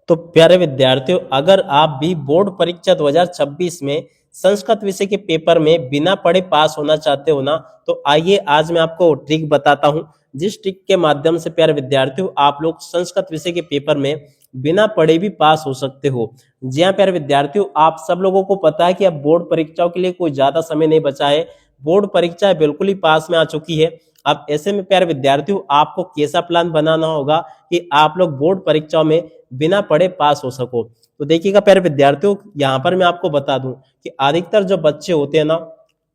तो प्यारे विद्यार्थियों, अगर आप भी बोर्ड परीक्षा 2026 में संस्कृत विषय के पेपर में बिना पढ़े पास होना चाहते हो ना, तो आइए आज मैं आपको ट्रिक बताता हूं, जिस ट्रिक के माध्यम से प्यारे विद्यार्थियों आप लोग संस्कृत विषय के पेपर में बिना पढ़े भी पास हो सकते हो। जी हाँ प्यारे विद्यार्थियों, आप सब लोगों को पता है कि अब बोर्ड परीक्षाओं के लिए कोई ज्यादा समय नहीं बचा है। बोर्ड परीक्षा बिल्कुल ही पास में आ चुकी है। अब ऐसे में प्यारे विद्यार्थियों आपको कैसा प्लान बनाना होगा कि आप लोग बोर्ड परीक्षाओं में बिना पढ़े पास हो सको। तो देखिएगा प्यारे विद्यार्थियों, यहाँ पर मैं आपको बता दूं कि अधिकतर जो बच्चे होते हैं ना,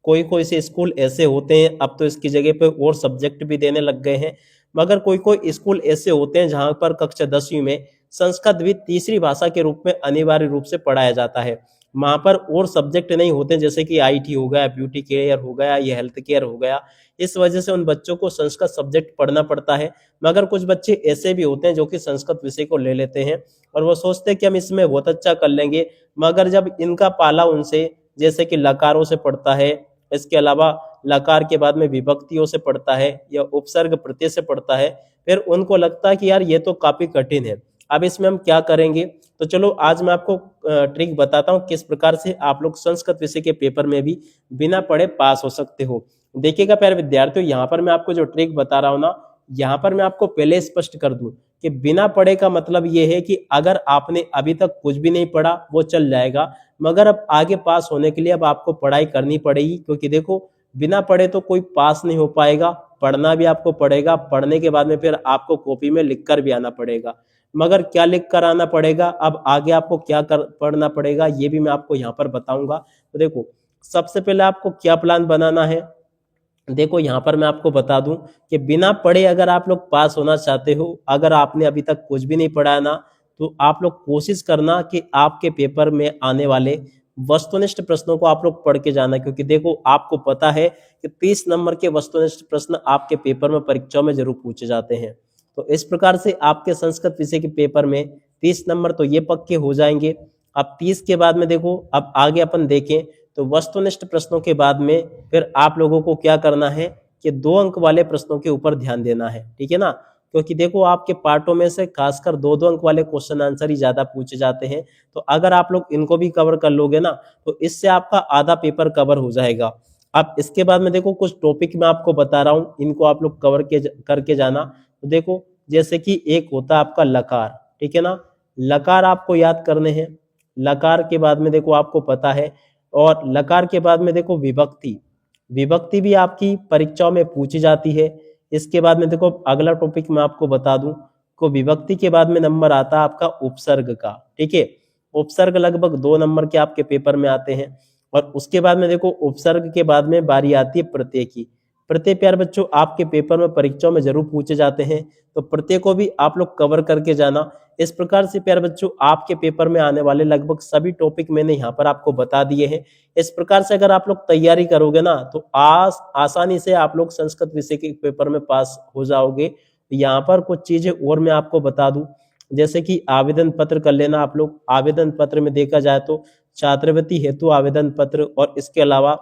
कोई कोई से स्कूल ऐसे होते हैं, अब तो इसकी जगह पे और सब्जेक्ट भी देने लग गए हैं, मगर कोई कोई स्कूल ऐसे होते हैं जहां पर कक्षा 10वीं में संस्कृत भी तीसरी भाषा के रूप में अनिवार्य रूप से पढ़ाया जाता है। वहां पर और सब्जेक्ट नहीं होते, जैसे कि आईटी हो गया, ब्यूटी केयर हो गया, ये हेल्थ केयर हो गया। इस वजह से उन बच्चों को संस्कृत सब्जेक्ट पढ़ना पड़ता है। मगर कुछ बच्चे ऐसे भी होते हैं जो कि संस्कृत विषय को ले लेते हैं और वो सोचते हैं कि हम इसमें बहुत अच्छा कर लेंगे, मगर जब इनका पाला उनसे जैसे कि लकारों से पढ़ता है, इसके अलावा लकार के बाद में विभक्तियों से पढ़ता है या उपसर्ग प्रत्यय से पढ़ता है, फिर उनको लगता है कि यार ये तो काफी कठिन है, अब इसमें हम क्या करेंगे। तो चलो आज मैं आपको ट्रिक बताता हूँ किस प्रकार से आप लोग संस्कृत विषय के पेपर में भी बिना पढ़े पास हो सकते हो। देखिएगा प्यारे विद्यार्थियों, यहाँ पर मैं आपको जो ट्रिक बता रहा हूँ ना, यहाँ पर मैं आपको पहले स्पष्ट कर दूं कि बिना पढ़े का मतलब ये है कि अगर आपने अभी तक कुछ भी नहीं पढ़ा वो चल जाएगा, मगर अब आगे पास होने के लिए अब आपको पढ़ाई करनी पड़ेगी। क्योंकि देखो, बिना पढ़े तो कोई पास नहीं हो पाएगा, पढ़ना भी आपको पड़ेगा, पढ़ने के बाद में फिर आपको कॉपी में लिख कर भी आना पड़ेगा। मगर क्या लिख कर आना पड़ेगा, अब आगे आपको क्या कर पढ़ना पड़ेगा, ये भी मैं आपको यहाँ पर बताऊंगा। तो देखो, सबसे पहले आपको क्या प्लान बनाना है। देखो यहाँ पर मैं आपको बता दूं कि बिना पढ़े अगर आप लोग पास होना चाहते हो, अगर आपने अभी तक कुछ भी नहीं पढ़ा है ना, तो आप लोग कोशिश करना कि आपके पेपर में आने वाले वस्तुनिष्ठ प्रश्नों को आप लोग पढ़ के जाना। क्योंकि देखो, आपको पता है कि 30 नंबर के वस्तुनिष्ठ प्रश्न आपके पेपर में परीक्षा में जरूर पूछे जाते हैं। तो इस प्रकार से आपके संस्कृत विषय के पेपर में 30 नंबर तो ये पक्के हो जाएंगे। अब 30 के बाद में देखो, अब आगे अपन देखें तो वस्तुनिष्ठ प्रश्नों के बाद में फिर आप लोगों को क्या करना है कि 2 अंक वाले प्रश्नों के ऊपर ध्यान देना है, ठीक है ना। क्योंकि देखो, आपके पार्टों में से खासकर 2-2 अंक वाले क्वेश्चन आंसर ही ज्यादा पूछे जाते हैं। तो अगर आप लोग इनको भी कवर कर लोगे ना, तो इससे आपका आधा पेपर कवर हो जाएगा। अब इसके बाद में देखो, कुछ टॉपिक मैं आपको बता रहा हूँ, इनको आप लोग कवर करके जाना। तो देखो, जैसे कि एक होता है आपका लकार, ठीक है ना। लकार आपको याद करने हैं। लकार के बाद में देखो, आपको पता है, और लकार के बाद में देखो विभक्ति, विभक्ति भी आपकी परीक्षाओं में पूछी जाती है। इसके बाद में देखो, अगला टॉपिक मैं आपको बता दूं को विभक्ति के बाद में नंबर आता है आपका उपसर्ग का, ठीक है। उपसर्ग लगभग 2 नंबर के आपके पेपर में आते हैं। और उसके बाद में देखो, उपसर्ग के बाद में बारी आती है प्रत्यय की। प्रत्यय प्यारे बच्चों आपके पेपर में परीक्षाओं में जरूर पूछे जाते हैं, तो प्रत्यय को भी आप लोग कवर करके जाना। इस प्रकार से प्यारे बच्चों आपके पेपर में आने वाले लगभग सभी टॉपिक मैंने यहाँ पर आपको बता दिए हैं। इस प्रकार से अगर आप लोग तैयारी करोगे ना, तो आसानी से आप लोग संस्कृत विषय के पेपर में पास हो जाओगे। यहाँ पर कुछ चीजें और मैं आपको बता दूं, जैसे कि आवेदन पत्र कर लेना आप लोग। आवेदन पत्र में देखा जाए तो छात्रवृत्ति हेतु आवेदन पत्र, और इसके अलावा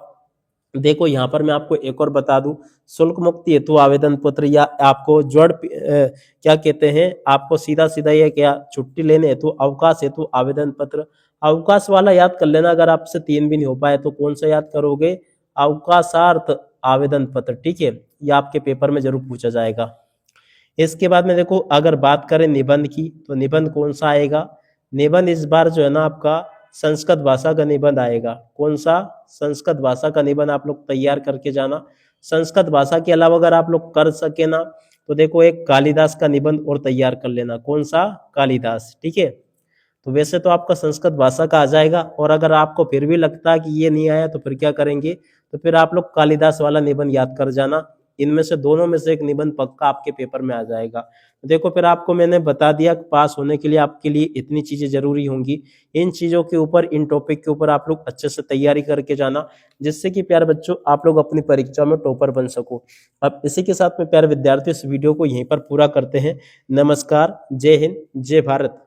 देखो यहाँ पर मैं आपको एक और बता दूं, शुल्क मुक्ति हेतु आवेदन पत्र, या आपको क्या कहते हैं, आपको सीधा सीधा ये क्या, छुट्टी लेने हेतु अवकाश हेतु आवेदन पत्र। अवकाश वाला याद कर लेना, अगर आपसे 3 भी नहीं हो पाए तो कौन सा याद करोगे, अवकाशार्थ आवेदन पत्र, ठीक है। ये आपके पेपर में जरूर पूछा जाएगा। इसके बाद में देखो, अगर बात करें निबंध की, तो निबंध कौन सा आएगा। निबंध इस बार जो है ना आपका संस्कृत भाषा का निबंध आएगा। कौन सा, संस्कृत भाषा का निबंध आप लोग तैयार करके जाना। संस्कृत भाषा के अलावा अगर आप लोग कर सके ना, तो देखो एक कालिदास का निबंध और तैयार कर लेना। कौन सा, कालिदास, ठीक है। तो वैसे तो आपका संस्कृत भाषा का आ जाएगा, और अगर आपको फिर भी लगता है कि ये नहीं आया, तो फिर क्या करेंगे, तो फिर आप लोग कालिदास वाला निबंध याद कर जाना। इनमें से दोनों में से एक निबंध पक्का आपके पेपर में आ जाएगा। तो देखो, फिर आपको मैंने बता दिया पास होने के लिए आपके लिए इतनी चीजें जरूरी होंगी। इन चीजों के ऊपर, इन टॉपिक के ऊपर आप लोग अच्छे से तैयारी करके जाना, जिससे कि प्यारे बच्चों आप लोग अपनी परीक्षा में टॉपर बन सको। अब इसी के साथ में प्यारे विद्यार्थी इस वीडियो को यहीं पर पूरा करते हैं। नमस्कार, जय हिंद, जय भारत।